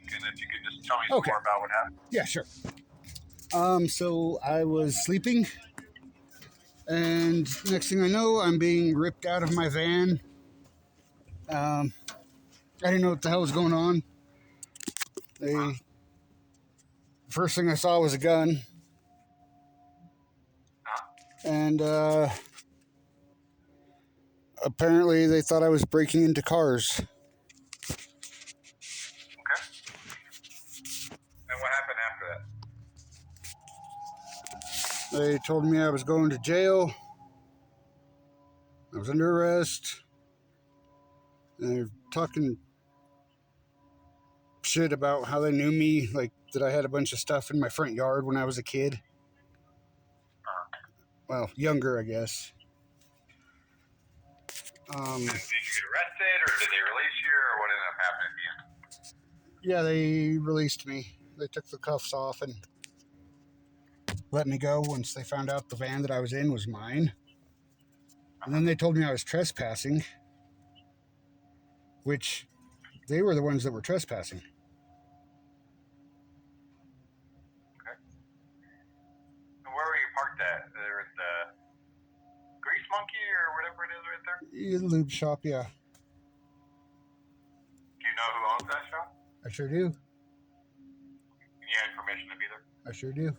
week, and if you could just tell me Okay. some more about what happened. Yeah, sure. So I was sleeping, and next thing I know, I'm being ripped out of my van. I didn't know what the hell was going on. First thing I saw was a gun, and apparently they thought I was breaking into cars. Okay. And what happened after that? They told me I was going to jail. I was under arrest. And they're talking shit about how they knew me, like that I had a bunch of stuff in my front yard when I was a kid. Well, younger, I guess. Did you get arrested, or did they release you, or what ended up happening at the end? Yeah, they released me. They took the cuffs off and let me go once they found out the van that I was in was mine. And then they told me I was trespassing, which they were the ones that were trespassing. Okay. And where were you parked at? There at the Grease Monkey or whatever it is right there? The lube shop, yeah. Do you know who owns that shop? I sure do. And you had permission to be there? I sure do.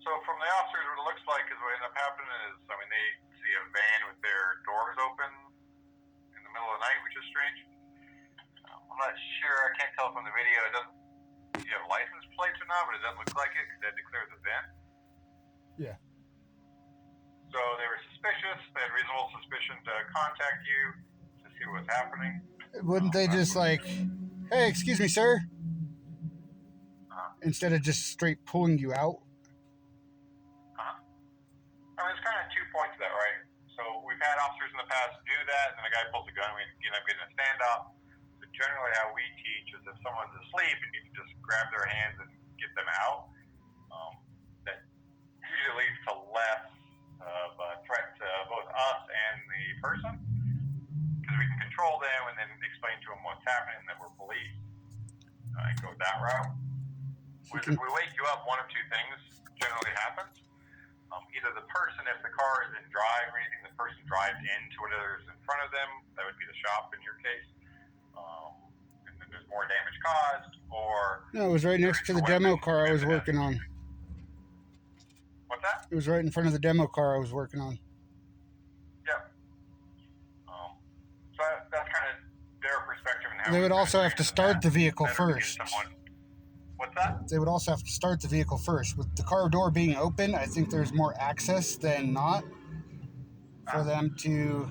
So from the officers, what it looks like is what ended up happening is, I mean, they see a van with their doors open in the middle of the night, which is strange. I'm not sure. I can't tell from the video. It doesn't. Do you have license plates or not? But it doesn't look like it because they had to clear the vent. Yeah. So they were suspicious. They had reasonable suspicion to contact you to see what's happening. Wouldn't they just like, hey, excuse me, sir? Instead of just straight pulling you out? I mean, there's kind of 2 points to that, right? So we've had officers in the past do that, and then a guy pulls a gun, and we end up getting a standoff. So generally how we teach is if someone's asleep and you can just grab their hands and get them out, that usually leads to less of a threat to both us and the person, because we can control them and then explain to them what's happening, that we're police, and go that route. If we wake you up, one of two things generally happens. Either the person, if the car is in drive or anything, the person drives into whatever is in front of them. That would be the shop in your case. And then there's more damage caused, or... No, it was right next to the demo car I was working on. What's that? It was right in front of the demo car I was working on. Yeah. So that's kind of their perspective. And how They would also have to start the vehicle first. What's that? They would also have to start the vehicle first. With the car door being open, I think there's more access than not for them to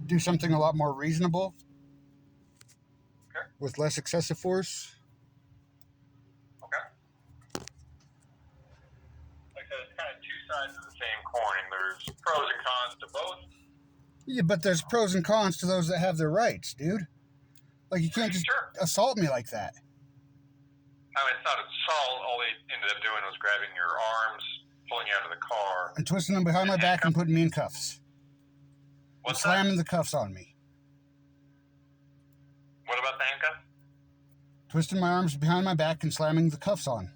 do something a lot more reasonable with less excessive force. Okay. Like I said, it's kind of two sides of the same coin. There's pros and cons to both. Yeah, but there's pros and cons to those that have their rights, dude. Like, you can't just assault me like that. I mean, it's not assault. All they ended up doing was grabbing your arms, pulling you out of the car, and twisting them behind my back and putting me in cuffs. What's and slamming the cuffs on me. What about the handcuff? Twisting my arms behind my back and slamming the cuffs on.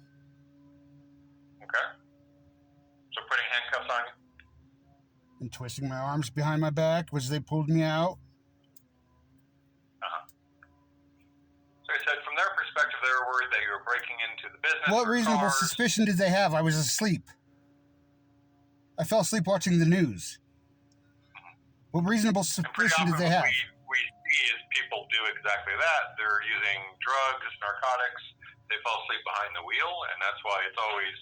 Okay. So putting handcuffs on you? And twisting my arms behind my back as they pulled me out. So I said, from their perspective, they were worried that you were breaking into the business. What reasonable cars. suspicion did they have? I was asleep. I fell asleep watching the news. What reasonable suspicion did they have? We see is people do exactly that. They're using drugs, narcotics. They fall asleep behind the wheel, and that's why it's always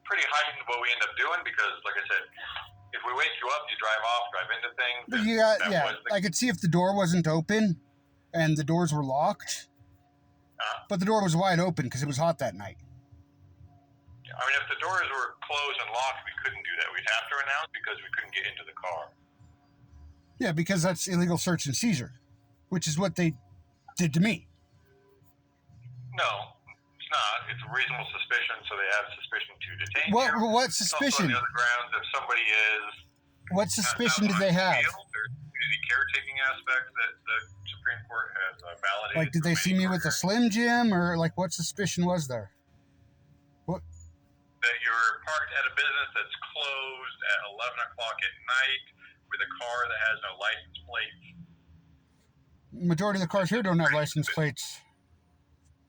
pretty heightened what we end up doing, because, like I said, if we wake you up, you drive off, drive into things. But I could see if the door wasn't open and the doors were locked. But the door was wide open because it was hot that night. I mean, if the doors were closed and locked, we couldn't do that. We'd have to announce because we couldn't get into the car. Yeah, because that's illegal search and seizure, which is what they did to me. No, it's not. It's reasonable suspicion, so they have suspicion to detain you. What suspicion? Also on the other grounds, if somebody is... What suspicion did they have? There's community caretaking aspect that the Supreme Court has Like, did they see me with a Slim Jim, or like, what suspicion was there? What? That you're parked at a business that's closed at 11 o'clock at night with a car that has no license plate. Majority of the cars here don't have license plates.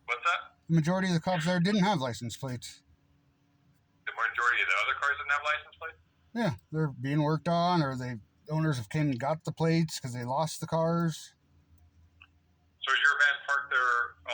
What's that? The majority of the cops there didn't have license plates. The majority of the other cars didn't have license plates? Yeah, they're being worked on, or the owners have came and got the plates because they lost the cars. So is your van parked there all